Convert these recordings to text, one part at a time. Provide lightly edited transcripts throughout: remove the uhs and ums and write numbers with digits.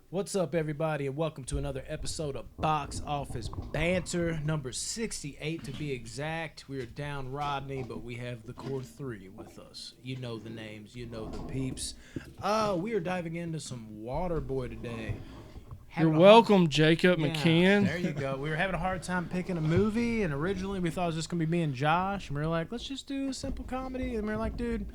What's up, everybody, and welcome to another episode of Box Office Banter, number 68 to be exact. We are down Rodney, but we have the core three with us. You know the names, you know the peeps. We are diving into some Waterboy today. You're welcome, Jacob McKeon. There you go. We were having a hard time picking a movie, and originally we thought it was just going to be me and Josh, and we were like, let's just do a simple comedy, and we were like, dude,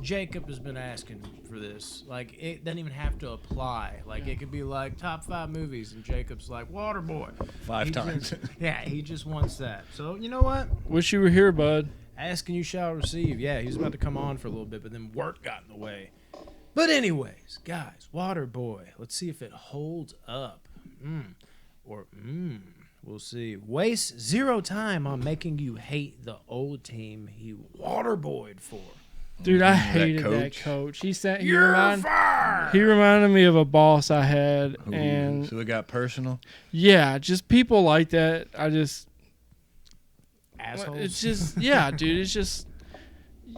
Jacob has been asking for this. Like, it doesn't even have to apply. Like, it could be like top 5 movies, and Jacob's like, Waterboy. 5 times. He just wants that. So, you know what? Wish you were here, bud. Asking you shall receive. Yeah, he was about to come on for a little bit, but then work got in the way. But guys, Waterboy. Let's see if it holds up. We'll see. Waste zero time on making you hate the old team he Waterboyed for. Dude, I hated that coach. He said he reminded me of a boss I had. Ooh, and so it got personal? Yeah, just people like that. Assholes. It's just, yeah, dude, it's just,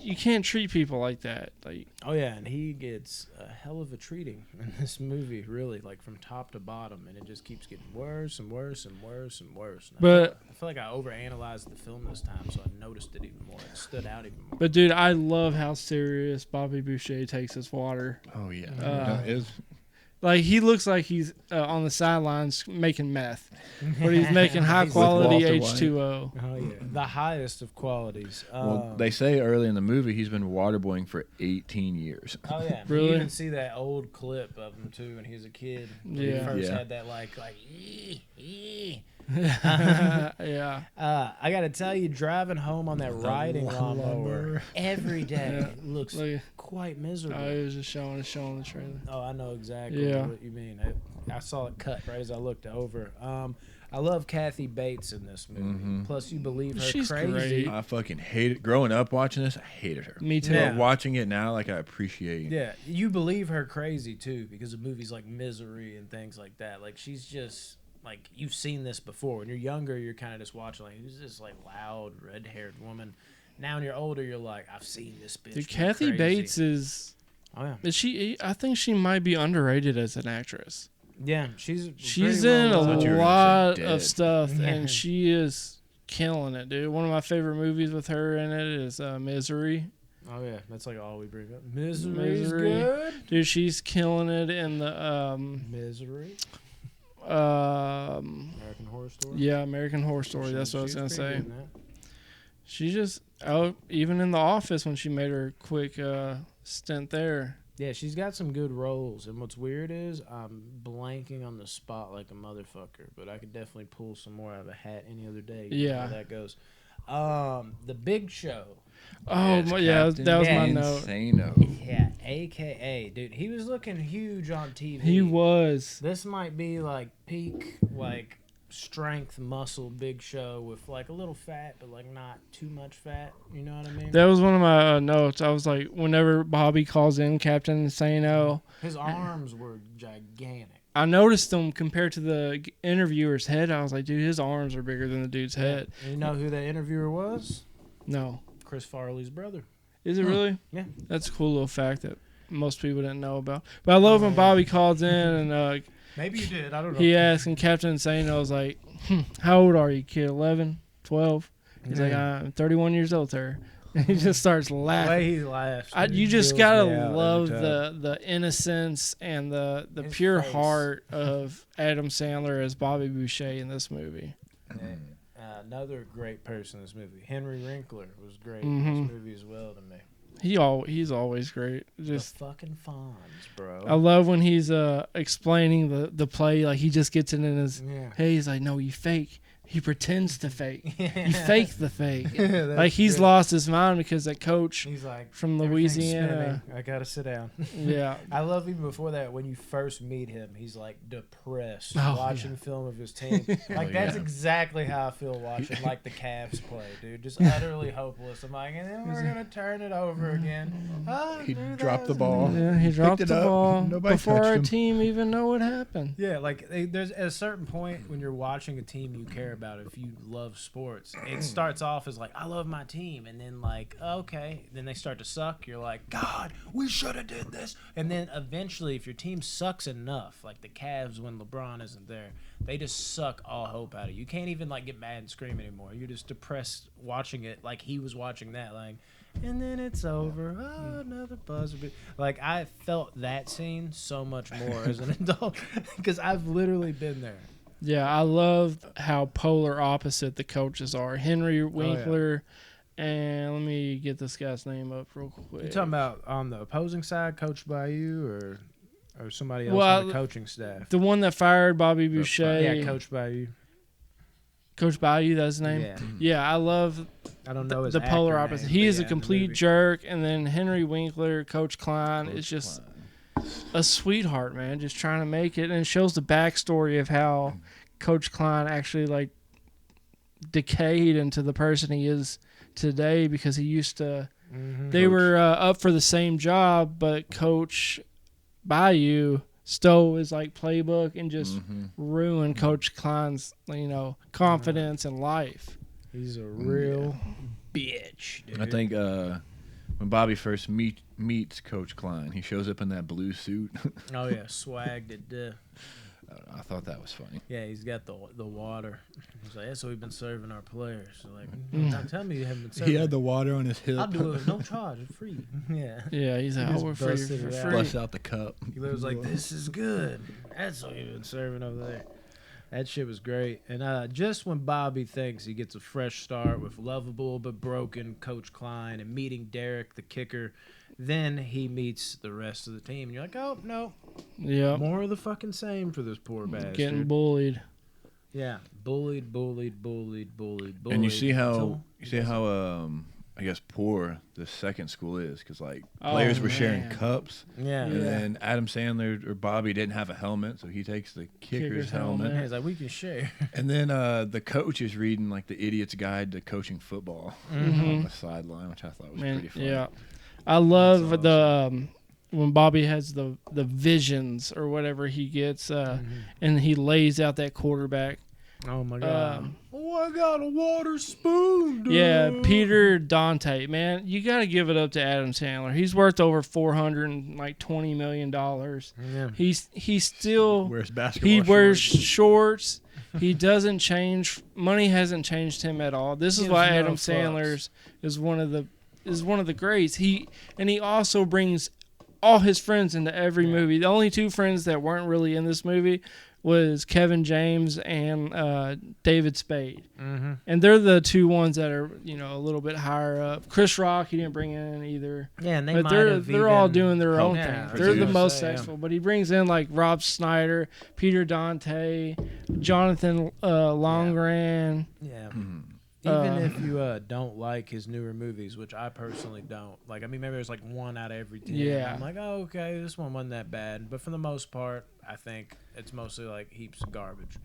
you can't treat people like that. Like, oh yeah, and he gets a hell of a treating in this movie, really, like from top to bottom, and it just keeps getting worse and worse and worse and worse. And I feel like I overanalyzed the film this time, so I noticed it even more. It stood out even more. But dude, I love how serious Bobby Boucher takes his water. Oh yeah, like he looks like he's on the sidelines making meth, but he's making high quality H20. Oh yeah, the highest of qualities. Well, they say early in the movie he's been waterboying for 18 years. Oh yeah, really? You even see that old clip of him too when he was a kid. Yeah, he first had that like ee. Yeah. I gotta tell you, driving home on that riding lawnmower every day looks quite miserable. Oh, it was just showing the trailer. Oh, I know exactly what you mean. I saw it cut right as I looked over. I love Kathy Bates in this movie. Mm-hmm. Plus, you believe her She's crazy. great. I fucking hated it. Growing up watching this, I hated her. Me too. But watching it now, like I appreciate. Yeah, you believe her crazy too because of movies like Misery and things like that. Like she's just. Like, you've seen this before. When you're younger, you're kind of just watching, like, who's this, like, loud, red-haired woman? Now, when you're older, you're like, I've seen this bitch. Dude, Kathy Bates is... Oh, yeah. I think she might be underrated as an actress. Yeah, she's in a lot of stuff, and she is killing it, dude. One of my favorite movies with her in it is Misery. Oh, yeah. That's, like, all we bring up. Misery's good? Dude, she's killing it in the... Misery? American Horror Story? Yeah, American Horror Story. That's what I was going to say. She just, even in The Office when she made her quick stint there. Yeah, she's got some good roles. And what's weird is I'm blanking on the spot like a motherfucker, but I could definitely pull some more out of a hat any other day. You know how that goes. The Big Show. Oh, yeah, that was my note. Yeah, a.k.a. Dude, he was looking huge on TV. He was. This might be like peak, like strength, muscle, Big Show with like a little fat, but like not too much fat. You know what I mean? That was one of my notes. I was like, whenever Bobby calls in Captain Insano, his arms were gigantic. I noticed them compared to the interviewer's head. I was like, dude, his arms are bigger than the dude's head. And you know who that interviewer was? No. Chris Farley's brother. Is it really? Yeah. That's a cool little fact that most people didn't know about. But I love when Bobby calls in and maybe you did. I don't know. He asked, and Captain Insano was like, how old are you, kid? 11? 12? He's like, I'm 31 years old, sir. And he just starts laughing. The way he laughs. You just got to love the innocence and the pure heart of Adam Sandler as Bobby Boucher in this movie. Another great person in this movie. Henry Winkler was great in this movie as well to me. He's always great. Just the fucking Fonz, bro. I love when he's explaining the play. Like he just gets it in his head. He's like, no, you fake. He pretends to fake. You fake the fake. Like he's lost his mind because that coach he's like, from Louisiana. I gotta sit down. Yeah. I love even before that when you first meet him, he's like depressed watching film of his team. Like that's exactly how I feel watching like the Cavs play, dude. Just utterly hopeless. I'm like, and then we're gonna turn it over again. He dropped the ball. Yeah, he dropped the ball before our him. team even know what happened. Yeah, like there's at a certain point when you're watching a team you care care about if you love sports. It starts off as like, I love my team, and then like, okay, then they start to suck. You're like, God, we should have did this. And then eventually, if your team sucks enough, like the Cavs when LeBron isn't there, they just suck all hope out of you. You can't even like get mad and scream anymore. You're just depressed watching it, like he was watching that, like. And then it's over. Oh, another buzzer. Like, I felt that scene so much more as an adult because I've literally been there. Yeah, I love how polar opposite the coaches are. Henry Winkler, and let me get this guy's name up real quick. You talking about on the opposing side, coached by you, or somebody else on the coaching staff? The one that fired Bobby Boucher. Yeah, coached by you. Coach Bayou, that's his name? Yeah. Yeah, I love I don't know his the polar actor opposite. name, He but is yeah, a complete jerk, and then Henry Winkler, Coach Klein, is just a sweetheart, man, just trying to make it. And it shows the backstory of how Coach Klein actually, like, decayed into the person he is today because he used to they were up for the same job, but Coach Bayou stole his like playbook and just ruined Coach Klein's confidence in life. He's a real bitch, dude. I think when Bobby first meets Coach Klein, he shows up in that blue suit. Oh yeah, swagged it. I thought that was funny. Yeah, he's got the water. He's like, that's what we've been serving our players. So like, don't tell me you haven't been serving. He had the water on his hip. I'll do it no charge, it's free. Yeah. Yeah, he's like, we're free for free. Bust out the cup. He was like, this is good. That's what you've been serving over there. That shit was great. And just when Bobby thinks he gets a fresh start with lovable but broken Coach Klein and meeting Derek, the kicker, then he meets the rest of the team. And you're like, oh, no. Yeah. More of the fucking same for this poor bastard. Getting bullied. Yeah. Bullied. And you see how I guess poor the second school is because like players were sharing cups. Yeah. And then Adam Sandler or Bobby didn't have a helmet, so he takes the kicker's helmet. He's like, we can share. And then the coach is reading like the Idiot's Guide to Coaching Football on the sideline, which I thought was pretty funny. Yeah. I love the when Bobby has the visions or whatever he gets, and he lays out that quarterback. Oh my God! I got a water spoon. Dude. Yeah, Peter Dante, man, you got to give it up to Adam Sandler. He's worth over $420 million. Yeah. He's still wears basketball. He wears shorts. He doesn't change. Money hasn't changed him at all. This is why Adam Sandler is one of the greats. He also brings all his friends into every movie. The only two friends that weren't really in this movie was Kevin James and David Spade. And they're the two ones that are, a little bit higher up. Chris Rock, he didn't bring in either. Yeah, and they're all doing their own thing. They're the most successful. But he brings in like Rob Schneider, Peter Dante, Jonathan Longran. Yeah. Even if you don't like his newer movies, which I personally don't. Like, I mean, maybe there's like one out of every 10. Yeah. I'm like, oh, okay, this one wasn't that bad. But for the most part, I think it's mostly like heaps of garbage.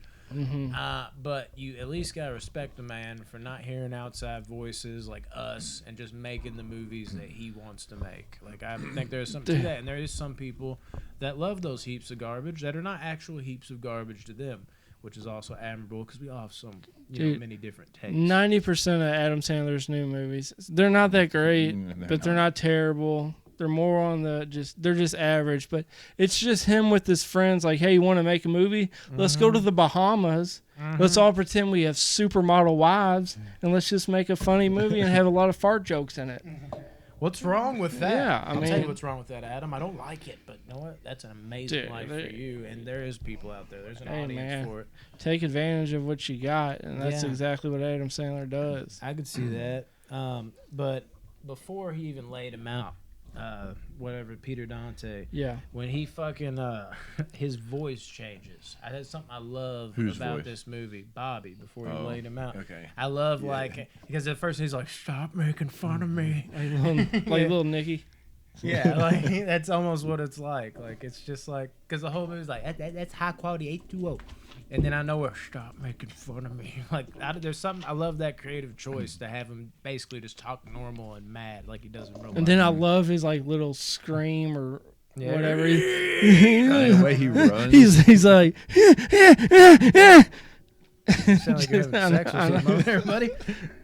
But you at least got to respect the man for not hearing outside voices like us and just making the movies that he wants to make. Like, I think there's something to that. And there is some people that love those heaps of garbage that are not actual heaps of garbage to them, which is also admirable because we all have some, many different tastes. 90% of Adam Sandler's new movies, they're not that great, but they're not terrible. They're more on they're just average. But it's just him with his friends like, hey, you want to make a movie? Let's go to the Bahamas. Let's all pretend we have supermodel wives, and let's just make a funny movie and have a lot of fart jokes in it. What's wrong with that? Yeah, I'll tell you what's wrong with that, Adam. I don't like it, but you know what? That's an amazing life for you, and there is people out there. There's an audience for it. Take advantage of what you got, and that's exactly what Adam Sandler does. I could see that. But before he even laid him out, Peter Dante. Yeah. When he fucking his voice changes. That's something I love about this movie. Bobby, before he laid him out. Okay. I love because at first he's like, stop making fun of me. Like little Nicky. Yeah, like that's almost what it's like. Like it's just like because the whole movie's like that's high quality H20, and then I know where stop making fun of me. Like there's something I love that creative choice to have him basically just talk normal and mad like he does in real life. And then I love his like little scream or whatever. The way he runs. He's like You sound like you're having sex with something over there, buddy.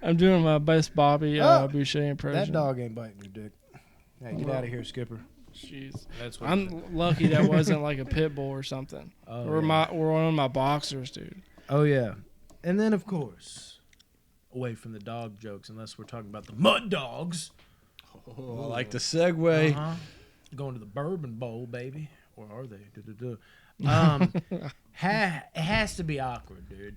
I'm doing my best Bobby Boucher impression. That dog ain't biting your dick. Hey, get out of here, Skipper. Jeez. That's what I'm lucky that wasn't like a pit bull or something. Oh, or one of my boxers, dude. Oh, yeah. And then, of course, away from the dog jokes, unless we're talking about the mud dogs. Oh, I like the segue. Uh-huh. Going to the Bourbon Bowl, baby. Or are they? It has to be awkward, dude.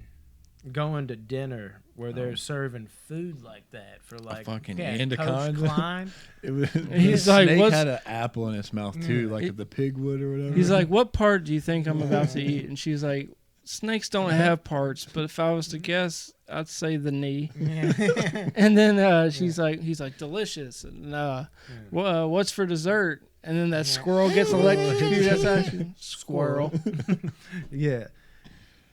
Going to dinner where they're serving food like that for like fucking Coach anaconda. Klein. He's the like, snake had an apple in its mouth too, like the pig would or whatever. He's like, what part do you think I'm about to eat? And she's like, snakes don't have parts, but if I was to guess, I'd say the knee. Yeah. And then he's like, delicious. And what's for dessert? And then that squirrel gets electrocuted. That's actually squirrel. Yeah.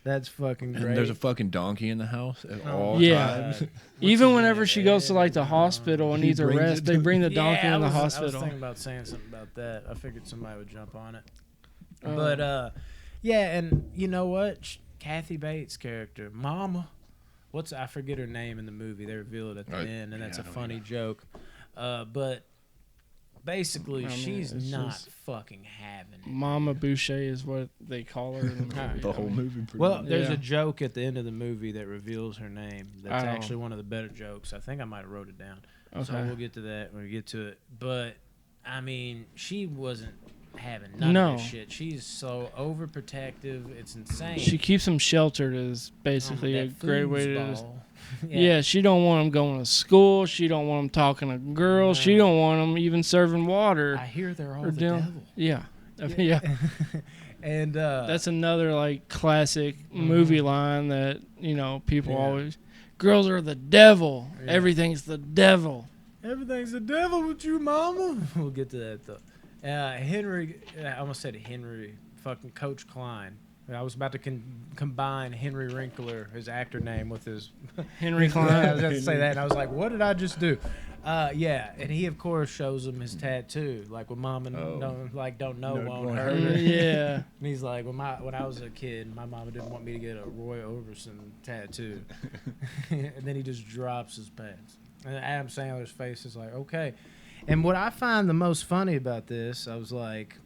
That's fucking great. And there's a fucking donkey in the house at all Yeah. times. Even whenever she goes to like the hospital and needs a rest, they bring the donkey in the I hospital. was thinking about saying something about that. I figured somebody would jump on it. But yeah, and you know what? Kathy Bates' character, Mama. I forget her name in the movie. They reveal it at the end, and that's a funny joke. But basically, she's not fucking having it. Mama Boucher is what they call her in the movie. The whole movie. Well, much. there's a joke at the end of the movie that reveals her name. That's actually one of the better jokes. I think I might have wrote it down. Okay. So we'll get to that when we get to it. But, I mean, she wasn't having none of this shit. She's so overprotective. It's insane. She keeps them sheltered is basically a great way to... Foosball. Yeah, she don't want them going to school. She don't want them talking to girls. She don't want them even serving water. I hear they're all or the devil. Yeah. Yeah. And that's another like classic movie line that, you know, people always... Girls are the devil. Yeah. Everything's the devil. Everything's the devil with you, mama. We'll get to that, though. Henry... I almost said Henry. Fucking Coach Klein. I was about to combine Henry Winkler, his actor name, with his... Henry Klein. I was going to say that, and I was like, what did I just do? Yeah, and he, of course, shows him his tattoo. Like, when mama don't know won't hurt her. Yeah. And he's like, when I was a kid, my mama didn't want me to get a Roy Orbison tattoo. And then he just drops his pants. And Adam Sandler's face is like, okay. And what I find the most funny about this, I was like...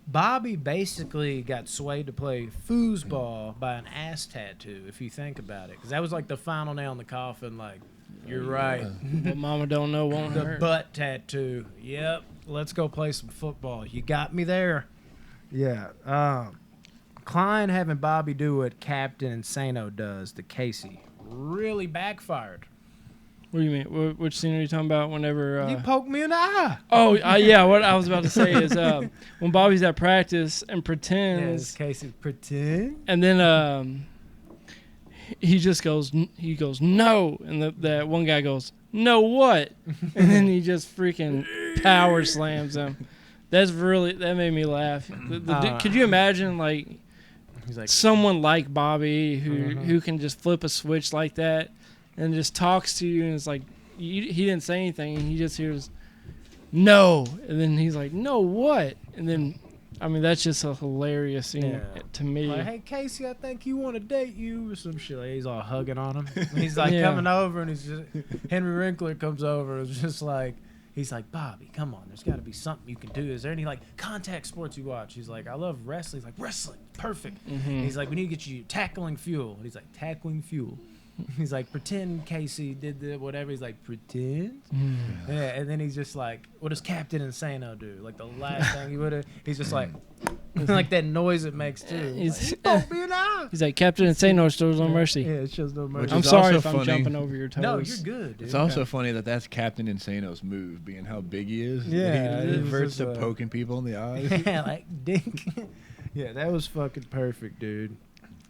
Bobby basically got swayed to play foosball by an ass tattoo, if you think about it. Because that was like the final nail in the coffin, like, you're right. What mama don't know won't hurt. The butt tattoo. Yep. Let's go play some football. You got me there. Yeah. Klein having Bobby do what Captain Insano does to Casey really backfired. What do you mean? Which scene are you talking about? Whenever you poked me in the eye. Oh, yeah. What I was about to say is when Bobby's at practice and pretends. Yeah, Casey pretend. And then he just goes. He goes no, and that one guy goes no what, and then he just freaking power slams him. That made me laugh. Could you imagine he's like someone like Bobby who can just flip a switch like that? And just talks to you, and it's like he didn't say anything, and he just hears no, and then he's like, no, what? And then, I mean, that's just a hilarious scene to me. Like, hey Casey, I think you want to date you or some shit. Like, he's all hugging on him. And he's like coming over, and Henry Winkler comes over. It's just like he's like, Bobby, come on, there's got to be something you can do. Is there any like contact sports you watch? He's like, I love wrestling. He's like, wrestling, perfect. Mm-hmm. He's like, we need to get you tackling fuel. And he's like, tackling fuel. He's like, pretend Casey did the whatever. He's like, pretend? Yeah, and then he's just like, what does Captain Insano do? Like, the last thing he would have, he's just like, like that noise it makes, too. He's like, he's like, Captain Insano shows no mercy. Yeah, it shows no mercy. I'm sorry if I'm jumping over your toes. No, you're good, dude. It's also funny that's Captain Insano's move, being how big he is. Yeah. He reverts to poking people in the eyes. Yeah, like, dink. Yeah, that was fucking perfect, dude.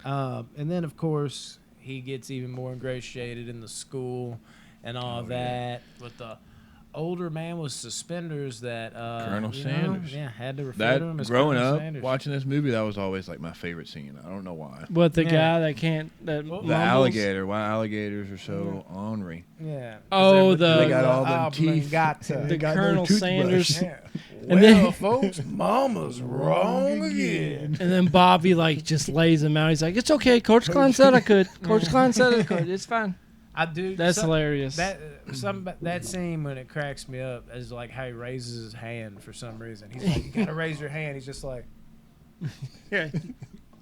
And then, of course... He gets even more ingratiated in the school and all that with the older man with suspenders that Colonel Sanders. Had to refer to him as growing Colonel up Sanders. Watching this movie, that was always like my favorite scene. I don't know why. What the guy that can't the alligator? Why alligators are so ornery? Yeah. Oh, they got all them teeth. The Colonel Sanders. And then, folks, Mama's wrong again. and then Bobby like just lays him out. He's like, "It's okay. Coach Klein said I could. Coach Klein said I could. It's fine." I do. That's hilarious. That scene when it cracks me up is like how he raises his hand for some reason. He's like, "You gotta raise your hand." He's just like, Yeah.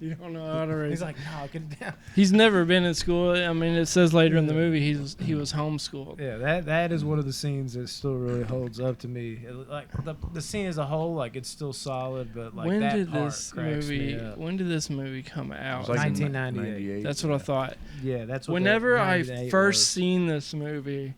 You don't know how to raise. he's like, "No, get it down." He's never been in school. I mean, it says later in the movie he was homeschooled. Yeah, that is one of the scenes that still really holds up to me. Like the scene as a whole, like it's still solid, but like when that did part this cracks movie? me up. When did this movie come It out? was like in 1998. That's what I thought. Yeah, that's what. Whenever that I 98 first was. seen this movie,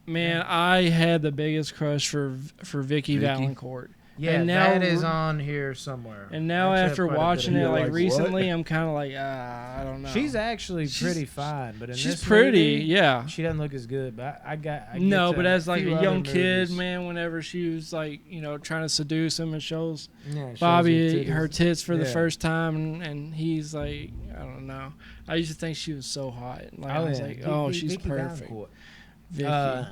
man, I had the biggest crush for Vicky Vicky? Valancourt. Yeah, and now that is we're- on here somewhere. And now I actually after have quite a bit watching of it like Like, recently, what? I'm kind of like, I don't know. She's actually pretty fine, but in she's this pretty, movie, yeah. she doesn't look as good. But I get No, to but as like few a other young kid, movies. man, whenever she was like, trying to seduce him and shows Yeah, shows Bobby her her titties. tits for the Yeah. first time, and he's like, I don't know. I used to think she was so hot. Like, I was like, oh, she's Vicky perfect. Valancourt. Vicky.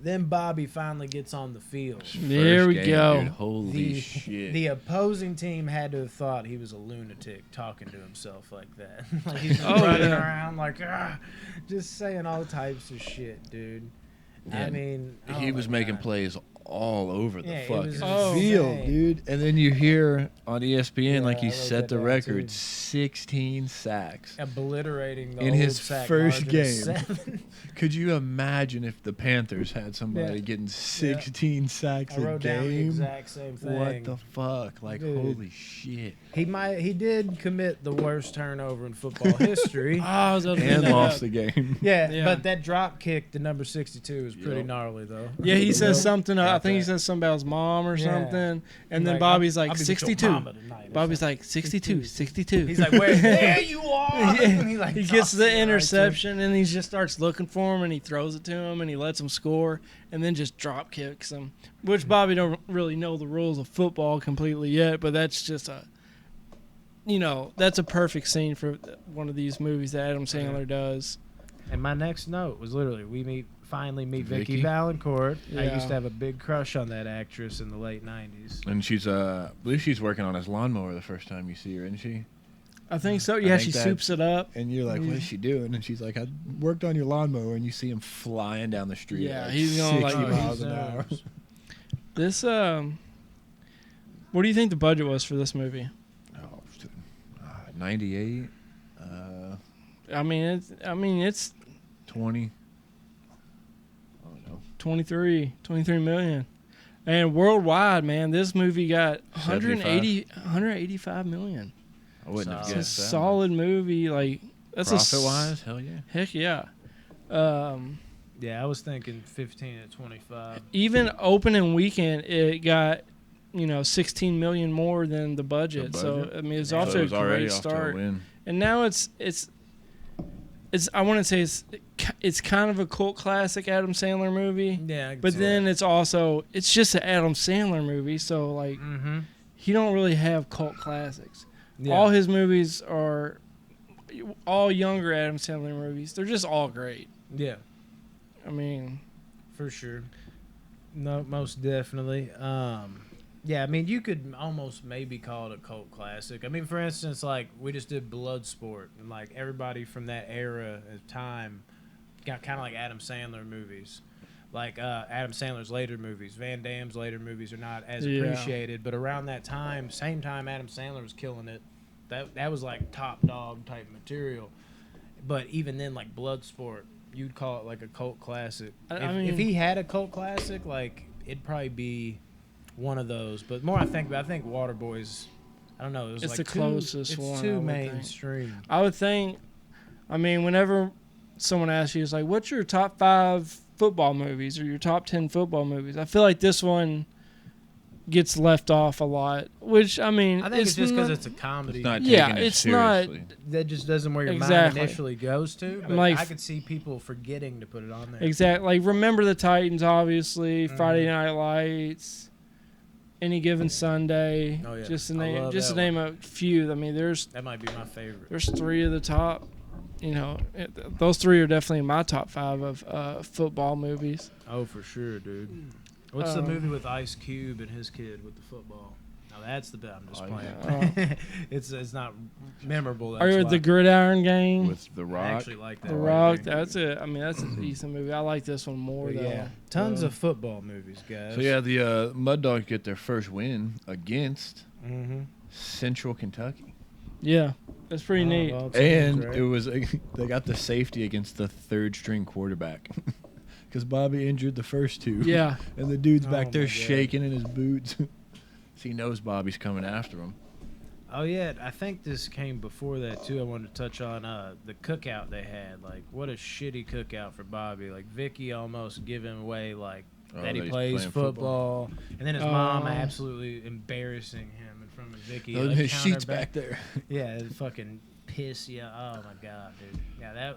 Then Bobby finally gets on the field. There First we game, go. Dude, holy The, shit. the opposing team had to have thought he was a lunatic talking to himself like that. Like he's just Oh, running yeah. around like, just saying all types of shit, dude. I Yeah. mean, He oh was my making God. plays all over the Yeah, it fucking was Oh. field, insane. dude. And then you hear on ESPN Yeah, like he I wrote set that the down, record, too. 16 sacks. Obliterating the In old his sack first margin of game. 7. Could you imagine if the Panthers had somebody Yeah. getting 16 sacks I a wrote down the game? exact same thing. What the fuck? Like, Dude. holy shit. He did commit the worst turnover in football history. Oh, I was about to bring And that lost up. the game. Yeah, Yeah. but that drop kick to number 62 is pretty Yep. gnarly though. Yeah, he says Yep. something. I Got think he that. says something about his mom or Yeah. something. And then Like, Bobby's I'll like, be with your 62. mama tonight or Bobby's something. like, 62, 62. He's like, where? There you are. Yeah. And he like He gets tosses the it right to him. interception and he just starts looking for him and he throws it to him and he lets him score and then just drop kicks him. Which Bobby don't really know the rules of football completely yet, but that's just that's a perfect scene for one of these movies that Adam Sandler does. And my next note was literally, we finally meet Vicky Vicky? Valancourt. I Yeah. used to have a big crush on that actress in the late 90s. And she's, I believe she's working on his lawnmower the first time you see her, isn't she? I think so. Yeah, think she that- soups it up. And you're like, what is she doing? And she's like, I worked on your lawnmower, and you see him flying down the street. Yeah, at like he's going 60 like- miles he's, an hour. This what do you think the budget was for this movie? Oh, 98, I mean it's 20. I don't know. 23 million. And worldwide, man, this movie got 185 million. I wouldn't have Solid. It's a guessed that. solid movie. Like that's Profit-wise, hell yeah. Heck yeah. Yeah, I was thinking 15 to 25. Even opening weekend, it got 16 million more than the budget. So I mean, it's off So to it was a already great off to a start. win. And now it's I want to say it's kind of a cult classic Adam Sandler movie. Yeah, But then it's just an Adam Sandler movie, so like Mm-hmm. he don't really have cult classics. Yeah. All his movies are all younger Adam Sandler movies. They're just all great. Yeah, I mean, for sure. No, most definitely. Yeah, I mean, you could almost maybe call it a cult classic. I mean, for instance, like we just did Bloodsport, and like everybody from that era of time got kind of like Adam Sandler movies. Like Adam Sandler's later movies, Van Damme's later movies are not as Yeah. appreciated, but around that time, same time Adam Sandler was killing it. That was like top dog type material. But even then, like Bloodsport, you'd call it like a cult classic. I mean- If he had a cult classic, like it'd probably be one of those. But more I think Waterboy's, I don't know. It was It's like the closest it's one, I too would think. mainstream. I would think. I mean, whenever someone asks you, it's like, "What's your top 5 football movies or your top 10 football movies?" I feel like this one gets left off a lot. Which I mean, I think it's just because not- it's a comedy. It's not Yeah, taking it it's not- seriously. That just doesn't where your Exactly. mind initially goes to. But Like- I could see people forgetting to put it on there. Exactly. Like Remember the Titans, obviously. Mhm. Friday Night Lights. Any Given Sunday. Oh, yeah. Just to I name love just to that name a few. I mean, there's That might be my favorite. 3 of the top. Those 3 are definitely in my top 5 of football movies. Oh, for sure, dude. What's the movie with Ice Cube and his kid with the football? No, that's the best. I'm just playing. It's not memorable. That's Or the Gridiron Gang with The Rock. I actually like that. The Rock. That's it. I mean, that's a decent movie. I like this one more though. Yeah, tons of football movies, guys. So yeah, the Mud Dogs get their first win against Mm-hmm. Central Kentucky. Yeah, that's pretty neat. Well, And right? it was they got the safety against the third string quarterback because Bobby injured the first two. Yeah. And the dude's Oh back there my God. shaking in his boots. So he knows Bobby's coming after him. Oh yeah, I think this came before that too. I wanted to touch on the cookout they had. Like, what a shitty cookout for Bobby. Like Vicky almost giving away like that he he's plays playing football, and then his mom absolutely embarrassing him in front of Vicky. Those like, his sheets counterback. back there. Yeah, it fucking piss you. Oh my god, dude. Yeah,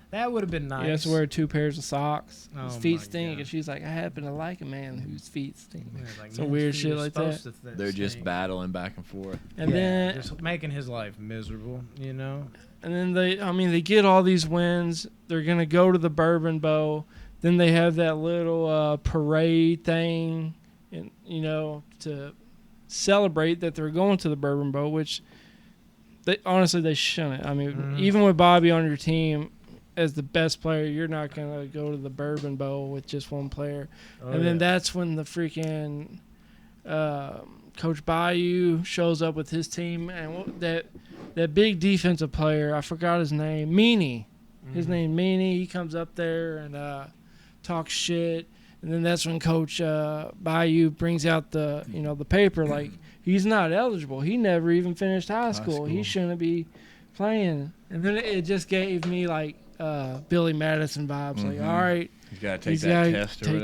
that would have been nice. He has to wear 2 pairs of socks. His Oh feet my stink, God. and she's like, "I happen to like a man whose feet stink." Yeah, like, Some men's weird feet shit are like supposed that. to They're just stink. battling back and forth. And Yeah, then just making his life miserable, you know. And then they get all these wins. They're going to go to the Bourbon Bowl. Then they have that little parade thing, and to celebrate that they're going to the Bourbon Bowl, which they shouldn't. I mean, even with Bobby on your team as the best player, you're not going to go to the Bourbon Bowl with just one player. Then that's when the freaking Coach Bayou shows up with his team, and that big defensive player, I forgot his name, Meanie. His name Meanie. He comes up there and talks shit, and then that's when Coach Bayou brings out the paper like he's not eligible. He never even finished high school. He shouldn't be playing. And then it just gave me like Billy Madison vibes. Like, all right, He's got to take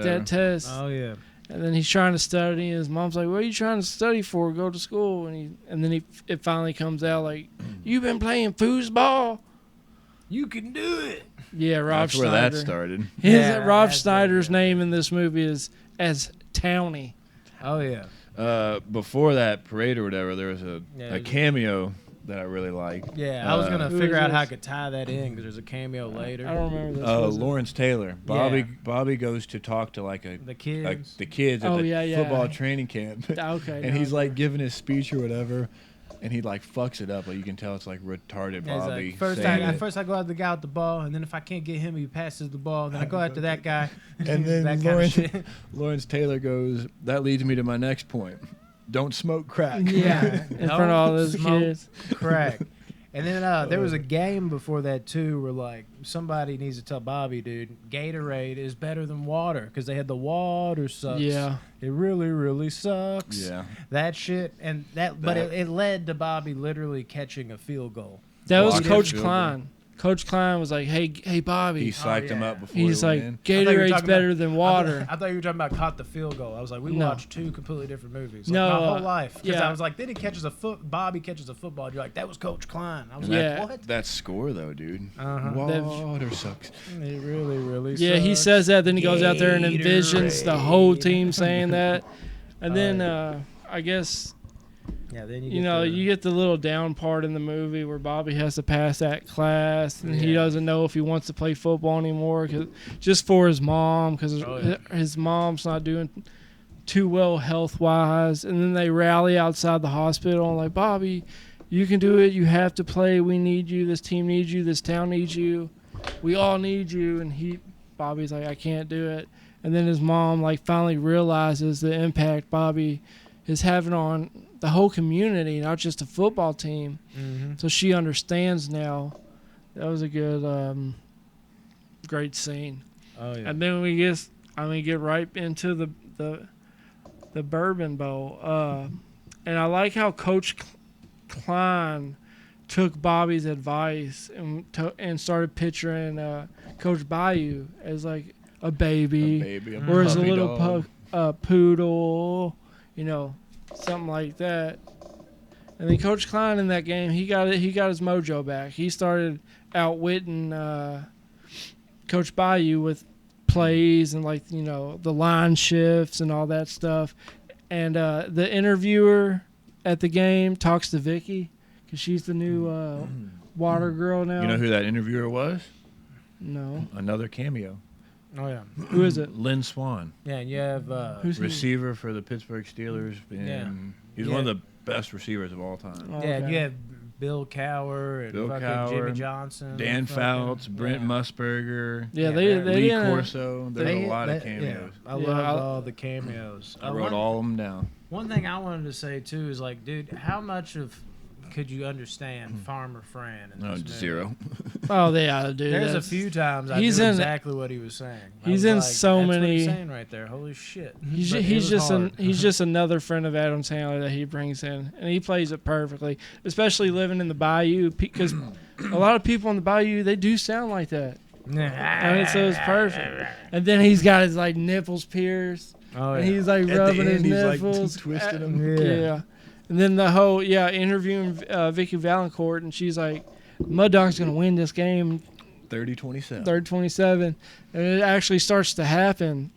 that test. Oh yeah. And then he's trying to study, and his mom's like, "What are you trying to study for? Go to school." And then it finally comes out like, "You've been playing foosball." You can do it. Yeah, Rob That's Schneider. where that started. Rob that's Schneider's it, name in this movie is as Townie. Oh yeah. Before that parade or whatever, there was a Yeah, cameo that I really liked. Yeah, I was gonna Who figure is out how I this? could tie that in because there's a cameo later. I don't remember this. Was it? Lawrence Taylor. Bobby goes to talk to like The kids. the kids at Oh, the yeah. football training camp. Okay. And he's like giving his speech or whatever, and he like fucks it up. Like you can tell it's like retarded Yeah, he's Bobby. like, first saying I it. go after the guy with the ball, and then if I can't get him, he passes the ball. Then I go after that guy. And then that kind of shit. Lawrence Taylor goes, that leads me to my next point. Don't smoke crack. Yeah, in front of all those Smoke kids. crack. And then there was a game before that too, where like somebody needs to tell Bobby, dude, Gatorade is better than water because they had the water sucks. Yeah. It really, really sucks. Yeah. That shit and but it led to Bobby literally catching a field goal. That was Blocked Coach field Klein. Coach Klein was like, "Hey, Bobby." He psyched him yeah. up before He's he like, went in. "Gatorade's talking better about- than water." I thought you were talking about caught the field goal. I was like, we No. watched 2 completely different movies. Like, No, my whole life. Because yeah. I was like, then he catches Bobby catches a football. And you're like, that was Coach Klein. I was Yeah. like, what? That score though, dude. Uh-huh. Water sucks. It really, really Yeah, he sucks. says that. Then he goes out there and envisions the whole team saying that. And then I guess Yeah, then you you get the little down part in the movie where Bobby has to pass that class, and he Yeah. doesn't know if he wants to play football anymore, just for his mom, because his mom's not doing too well health wise. And then they rally outside the hospital and like, "Bobby, you can do it. You have to play. We need you. This team needs you. This town needs you. We all need you." And Bobby's like, "I can't do it." And then his mom like finally realizes the impact Bobby is having on the whole community, not just the football team. Mm-hmm. So she understands now. That was a good, great scene. Oh yeah. And then we get right into the Bourbon Bowl. And I like how Coach Klein took Bobby's advice and started picturing Coach Bayou as like a baby, A or as a puppy little dog. poodle, something like that. And then Coach Klein in that game, he got his mojo back. He started outwitting Coach Bayou with plays and the line shifts and all that stuff. And the interviewer at the game talks to Vicky because she's the new water girl now. You know who that interviewer was? No. Another cameo. Oh yeah. Who is it? Lynn Swan, Yeah, and you have Who's he? receiver for the Pittsburgh Steelers. And Yeah. he's one of the best receivers of all time. Oh, yeah, and okay. you have Bill Cower and Bill fucking Cowher, Jimmy Johnson, Dan and fucking- Fouts, Brent yeah. Musburger, Yeah, Yeah, they Lee didn't- Corso. There's a lot of cameos. Yeah, I Yeah, love all the cameos. I wrote all of them down. One thing I wanted to say too is like, dude, how much of could you understand Farmer Fran? In No, this movie? zero. Oh, yeah, dude. There's a that's- few times I he's knew in- exactly what he was saying. I he's was in like, so that's what many- he's saying right there. Holy shit. He's But it he's was just hard. he's just another friend of Adam Sandler that he brings in, and he plays it perfectly. Especially living in the Bayou, because a lot of people in the Bayou they do sound like that. I mean, so it's perfect. And then he's got his like nipples pierced, Oh, and yeah. he's like At the rubbing his end, he's, like, nipples, twisting Uh, them. Yeah. And then the whole interviewing Vicky Valancourt, and she's like, "Mud Dog's gonna win this game, 30-27. 3rd-27," and it actually starts to happen.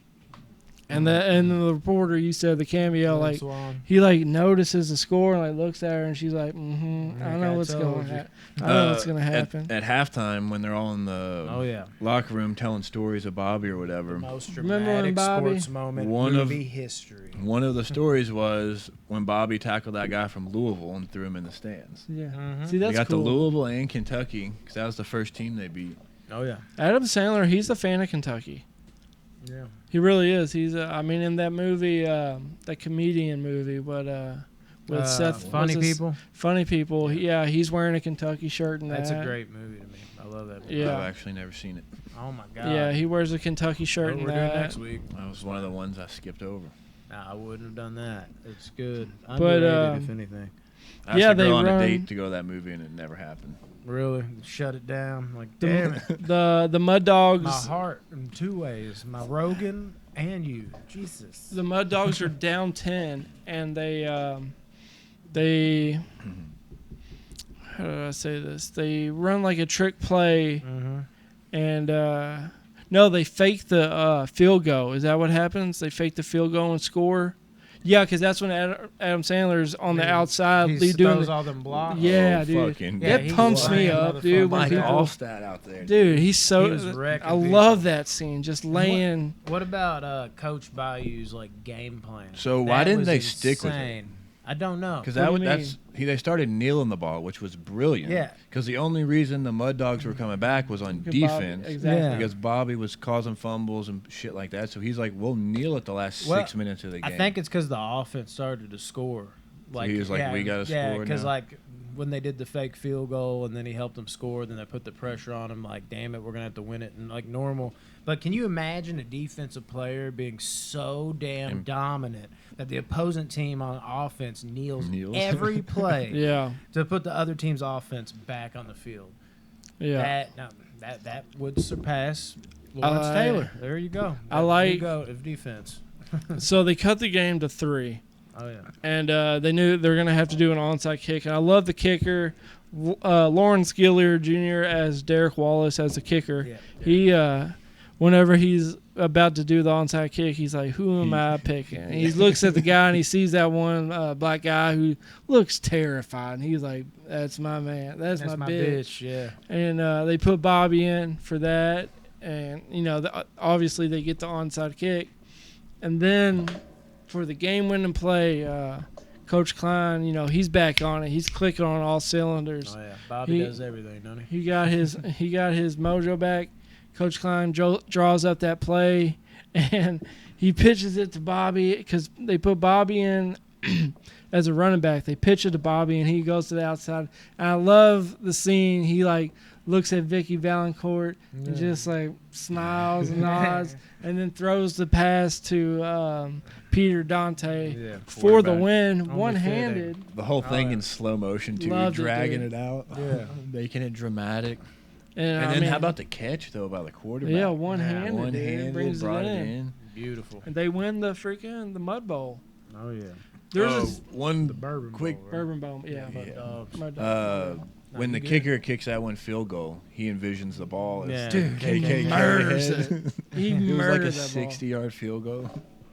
And the reporter, you said the cameo, like Swan. he like notices the score and like looks at her, and she's like, "Mm-hmm, I Like know I what's told going you." to happen. I know what's gonna At- happen." At halftime, when they're all in the Oh yeah. locker room telling stories of Bobby or whatever, The most Remember when dramatic Bobby- sports moment One of- movie history. one of the stories was when Bobby tackled that guy from Louisville and threw him in the stands. Yeah. Mhm. See, They that's got cool. the Louisville and Kentucky because that was the first team they beat. Oh yeah. Adam Sandler, he's a fan of Kentucky. Yeah. He really is. He's, I mean, in that movie, that comedian movie, but with Seth, Funny what's his- People. Funny People. Yeah, he's wearing a Kentucky shirt and That's that. a great movie to me. I love that movie. Yeah. I've actually never seen it. Oh my god. Yeah, he wears a Kentucky shirt What and we're doing that. next week. That was one of the ones I skipped over. Nah, I wouldn't have done that. It's good. But, Underrated, if anything. I asked Yeah, a girl they on run- a date to go to that movie and it never happened. Really, shut it down. Like, damn it. The Mud Dogs. My heart in two ways. My Rogan and you. Jesus. The Mud Dogs are down 10, and they how do I say this? They run like a trick play, Mm-hmm. and no, they fake the field goal. Is that what happens? They fake the field goal and score. Yeah, because that's when Adam Sandler's on the outside. He They doing throws the, all them blocks. Yeah, Oh, dude. fucking Yeah, That he's pumps me lying, up, dude. motherfucker. When Mike people, Allstat out there. dude, he's so. He was wrecking I people. love that scene. Just laying. What about Coach Bayou's like game plan? So why That didn't was they stick with it? insane. I don't know. Because What do you that's they started kneeling the ball, which was brilliant. Yeah. Because the only reason the Mud Dogs were coming back was on Bobby- defense. exactly. Yeah. Because Bobby was causing fumbles and shit like that. So he's like, we'll kneel at the last Well, 6 minutes of the game. I think it's because the offense started to score. he was like, we gotta Yeah, score because now. like when they did the fake field goal and then he helped them score, then they put the pressure on him. Like, damn it, we're gonna have to win it and like normal. But can you imagine a defensive player being so damn dominant that the opposing team on offense kneels. every play Yeah, to put the other team's offense back on the field? yeah. That would surpass Lawrence Taylor. There you go. I like- you go of defense. So they cut the game to 3. Oh yeah. And they knew they were going to have to do an onside kick. And I love the kicker, Lawrence Gilliard Jr. as Derek Wallace as the kicker. Yeah. He, whenever he's about to do the onside kick, he's like, "Who am I picking?" And he looks at the guy and he sees that one black guy who looks terrified. And he's like, "That's my man. That's my bitch." Yeah. And they put Bobby in for that. And, obviously they get the onside kick. And then for the game-winning play, Coach Klein, he's back on it. He's clicking on all cylinders. Oh yeah. Bobby He- does everything, doesn't he? He got his mojo back. Coach Klein draws up that play, and he pitches it to Bobby because they put Bobby in as a running back. They pitch it to Bobby, and he goes to the outside. And I love the scene. He looks at Vicky Valancourt and just smiles and nods, and then throws the pass to Peter Dante Yeah. for the Quarterback. win, Only one-handed. the whole thing yeah. in slow motion, too. Loved it, dragging dude. it out. Yeah. Making it dramatic. And, And I then mean, how about the catch, though, by the quarterback? yeah, one-handed, dude, One-handed, brings brought it it in. in. Beautiful. And they win the Mud Bowl. Oh yeah. There's Oh, a one Bourbon quick Bowl, right? Bourbon Bowl, yeah. Yeah. Dogs. Mud Dog. when you the good? kicker kicks that one field goal, he envisions the ball as Yeah. Dude, KKK he murders head. it. He It was like a murdered that ball. 60-yard field goal.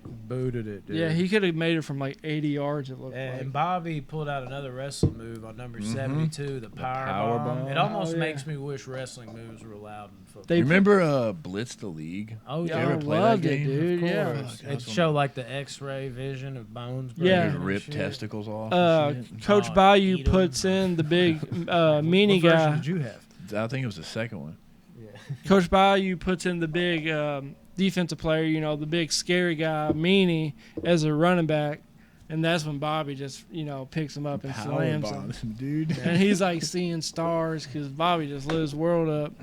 booted it, dude. Yeah, he could have made it from like 80 yards. It looked And like. Bobby pulled out another wrestling move on number 72, the power bomb. It almost makes me wish wrestling moves were allowed in football. You remember Blitz the League? Oh, Did yeah. you I ever play loved that it, game? dude. Of Yeah. course. It showed like the X-ray vision of bones. Yeah. breaking and Rip shit. testicles off. And shit. Coach Oh, Bayou eat 'em. puts in the big meanie What version guy. did you have? I think it was the second one. Coach Bayou puts in the big defensive player, you know, the big scary guy, meanie, as a running back. And that's when Bobby just, you know, picks him up and Power slams bombs him. him, dude. And he's like seeing stars because Bobby just lit his world up.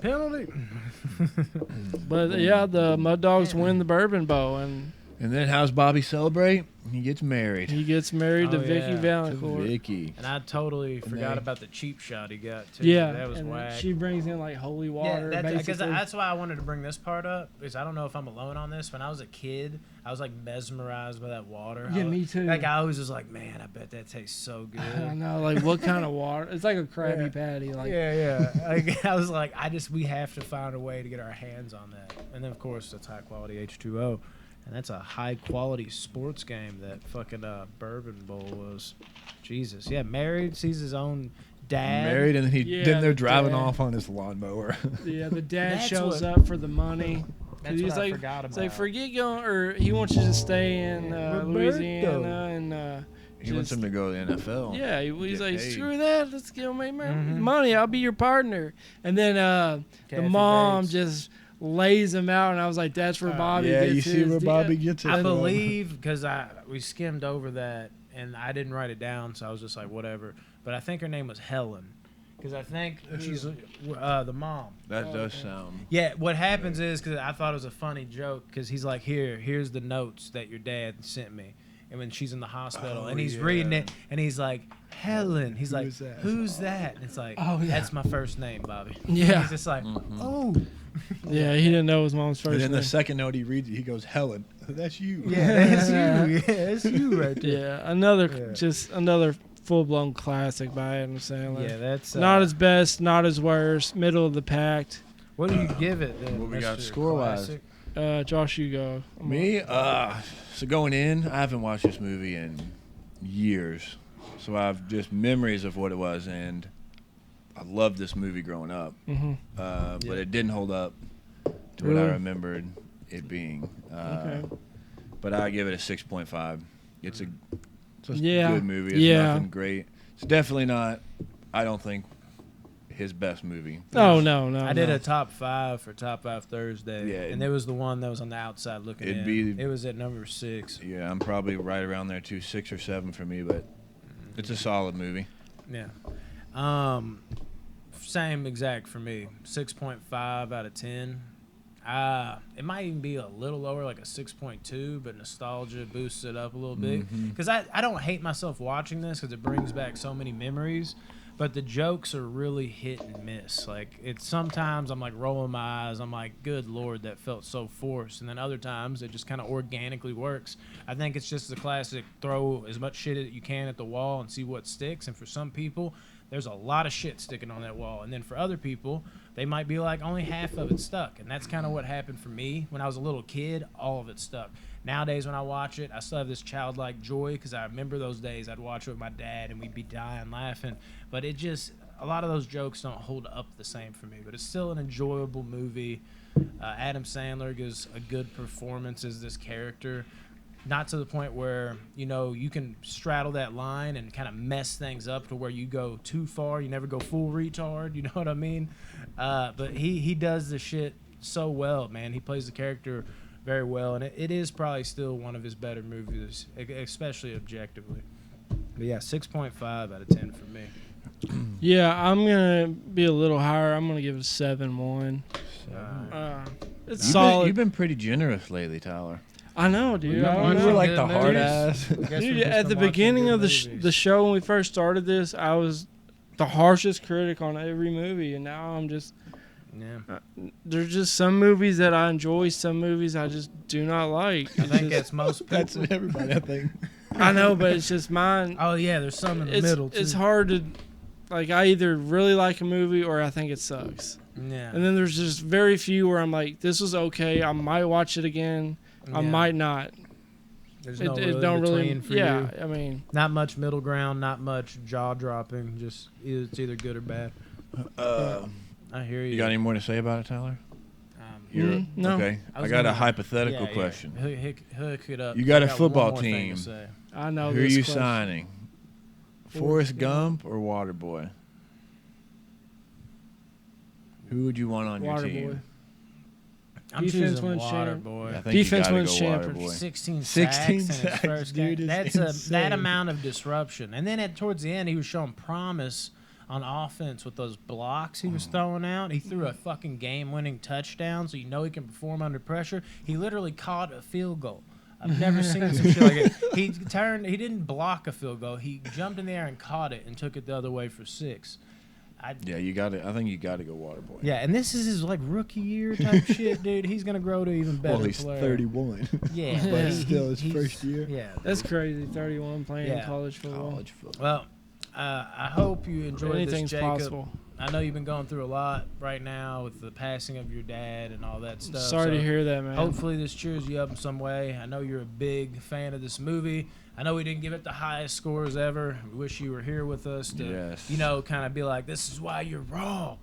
Penalty. But yeah, the Mud Dogs win the Bourbon Bowl, and then how's Bobby celebrate? He gets married. he gets married to Oh, Vicky yeah. Valancourt. Vicky. And I totally forgot they- about the cheap shot he got, too. Yeah, That was and whack. she brings in like holy water. Yeah, because basically. that's why I wanted to bring this part up. Because I don't know if I'm alone on this. When I was a kid, I was like mesmerized by that water. Yeah, me too. Like I always was like, man, I bet that tastes so good. I know, like what kind of water? It's like a Krabby Patty. Like yeah. Like, I was like, we have to find a way to get our hands on that. And then of course it's high quality H2O, and that's a high quality sports game that fucking Bourbon Bowl was. Jesus, yeah, married, sees his own dad. Married, and then Yeah, then they're the driving dad. off on his lawnmower. yeah, the dad That's shows what- up for the money. That's he's what I like, forgot it's about. like forget going, or he wants you to stay in Roberto. Louisiana and. He wants him to go to the NFL. Yeah, he's Get like, paid. screw that. Let's get make Mhm. money. I'll be your partner. And then the Kathy mom Bates. just lays him out, and I was like, that's where Bobby yeah, gets you see his where deal. Bobby gets it I from. believe because we skimmed over that and I didn't write it down, so I was just like, whatever. But I think her name was Helen, because I think she's the mom. That does sound. Yeah, what happens is, because I thought it was a funny joke, because he's like, here's the notes that your dad sent me. And when she's in the hospital, and he's reading it, and he's like, Helen. He's like, Who's that? who's that? And it's like, Oh, yeah. that's my first name, Bobby. Yeah. He's just like, oh. Yeah, he didn't know his mom's first And then name. the second note he reads, he goes, Helen, that's you. Yeah, that's you. Yeah, that's you right there. Yeah, another Yeah. just another full-blown classic by Adam Sandler. Yeah, that's not his best, not his worst, middle of the pack. What do you give it then? What we got Mr. score-wise? Classic? Josh, you go. Me? So going in, I haven't watched this movie in years. So I have just memories of what it was, and I loved this movie growing up. Mm-hmm. But it didn't hold up to what I Really? remembered it being. Okay. But I give it a 6.5. It's a Yeah. good movie. It's Yeah. nothing great. It's definitely not, I don't think, his best movie. Oh no. I did no. a top 5 for Top 5 Thursday, Yeah, and it was the one that was on the outside looking It'd in. be- It was at number 6. Yeah, I'm probably right around there too, 6 or 7 for me, but it's a solid movie. Yeah. Same exact for me. 6.5 out of 10. It might even be a little lower, like a 6.2, but nostalgia boosts it up a little bit. Because I don't hate myself watching this because it brings back so many memories, but the jokes are really hit and miss. Like, it's sometimes I'm like rolling my eyes. I'm like, good Lord, that felt so forced. And then other times it just kind of organically works. I think it's just the classic throw as much shit as you can at the wall and see what sticks. And for some people, there's a lot of shit sticking on that wall. And then for other people, they might be like, only half of it stuck. And that's kind of what happened for me. When I was a little kid, all of it stuck. Nowadays, when I watch it, I still have this childlike joy because I remember those days I'd watch it with my dad and we'd be dying laughing. But it just, a lot of those jokes don't hold up the same for me. But it's still an enjoyable movie. Adam Sandler gives a good performance as this character. Not to the point where, you know, you can straddle that line and kind of mess things up to where you go too far. You never go full retard. You know what I mean? But he does the shit so well, man. He plays the character very well. And it is probably still one of his better movies, especially objectively. But yeah, 6.5 out of 10 for me. Yeah, I'm gonna be a little higher. I'm gonna give it a 7-1. It's solid. You've been pretty generous lately, Tyler. I know, dude. We've been I don't watching know. You were like good the hard movies. ass. Guess we've Dude, just at the been watching beginning good of movies. the show when we first started this, I was the harshest critic on every movie, and now I'm just Yeah. there's just some movies that I enjoy, some movies I just do not like. I It's think just- that's most people. That's everybody, I think. I know, but it's just mine. Oh, yeah, there's some in the It's middle, too. it's hard to like. I either really like a movie or I think it sucks. Yeah. And then there's just very few where I'm like, this was okay. I might watch it again. I might not. There's It, no it don't really. between for Yeah, you. I mean, Not much middle ground, not much jaw dropping. Just it's either good or bad. I hear you. You got any more to say about it, Tyler? no. Okay. I I was got a gonna- hypothetical yeah. question. Hook it up. You got I a one football more thing to team. say. I know. Who are this you question. signing? Forrest Gump or Waterboy? Who would you want on your Waterboy. team? I'm Defense choosing wins champ. Waterboy. I think Defense you gotta wins go champion. Waterboy. 16 16 sacks in his sacks, first game. dude, is That's that insane. amount of disruption. And then towards the end, he was showing promise on offense with those blocks he was throwing out. He threw a fucking game-winning touchdown, so you know he can perform under pressure. He literally caught a field goal. I've never seen some shit like it. He didn't block a field goal. He jumped in the air and caught it and took it the other way for 6. Yeah, you got to. I think you got to go Waterboy. Yeah, and this is his like rookie year type shit, dude. He's gonna grow to even better Well, he's player. 31. Yeah, but but it's still his he's- first year. Yeah, That's crazy. 31 playing Yeah. college football. College football. well, I hope you enjoyed Anything's this, Jacob. possible. I know you've been going through a lot right now with the passing of your dad and all that stuff. Sorry so to hear that, man. Hopefully this cheers you up in some way. I know you're a big fan of this movie. I know we didn't give it the highest scores ever. We wish you were here with us to, Yes. kind of be like, this is why you're wrong.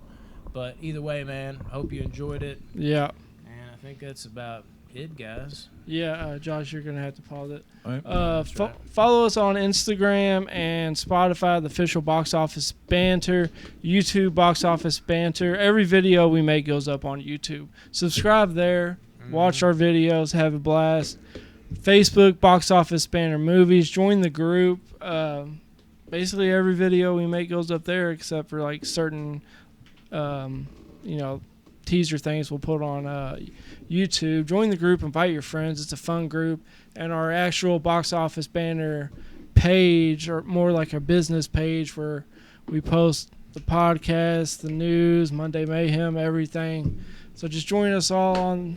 But either way, man, hope you enjoyed it. Yeah. And I think that's about it, guys. Yeah, Josh, you're going to have to pause it. All right. That's right. Follow us on Instagram and Spotify, the official Box Office Banter, YouTube Box Office Banter. Every video we make goes up on YouTube. Subscribe there. Watch our videos. Have a blast. Facebook, Box Office Banter Movies. Join the group. Basically, every video we make goes up there except for like certain, teaser things we'll put on YouTube. Join the group. Invite your friends. It's a fun group. And our actual Box Office Banter page, or more like a business page, where we post the podcast, the news, Monday Mayhem, everything. So just join us all on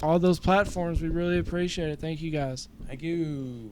all those platforms. We really appreciate it. Thank you, guys. Thank you.